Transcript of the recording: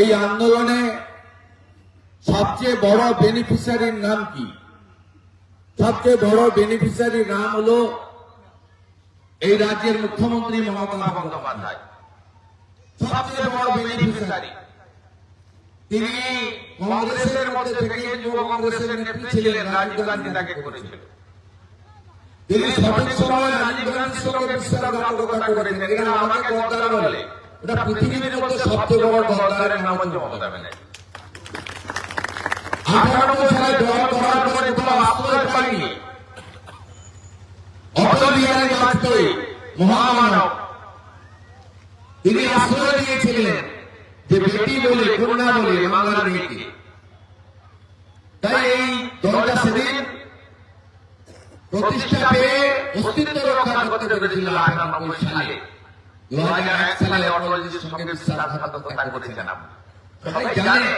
এই আন্দোলনে সবচেয়ে বড় বেনিফিশিয়ারির নাম কি? সবচেয়ে বড় বেনিফিশিয়ারির নাম হলো এই রাজ্যের মুখ্যমন্ত্রী মমতা বন্দ্যোপাধ্যায়। সবচেয়ে বড় বেনিফিশিয়ারি তিনি। কংগ্রেসের মধ্যে থেকে যুব কংগ্রেসের নেত্রী ছিলেন, রাজীব গান্ধী তাকে করেছিল। তিনি সঠিক সময়ে রাজীব গান্ধীর সঙ্গে বিশ্বাসঘাতকতা করেছেন। এখানে আমাকে গদ্দার বলে, এটা পৃথিবীর মধ্যে সবচেয়ে বড় গদ্দারের নাম হচ্ছে মমতা ব্যানার্জি। 98 সালে দল করার পরে কোনো আশ্রয় পায়নি। অটল বিহারী বাজপেয়ী মহামানব, তিনি আশ্রয় দিয়েছিলেন যে বেটি বলে, কন্যা বলে, বাংলার মেয়েকে। তাই এই দলটা সেদিন প্রতিষ্ঠা পেয়ে অস্তিত্ব রক্ষা করতে পেরেছিল 98 সালে। 2001 সালে অটলজির সঙ্গে বিশ্বাসঘাতকতা করেছিলেন। সবাই জানে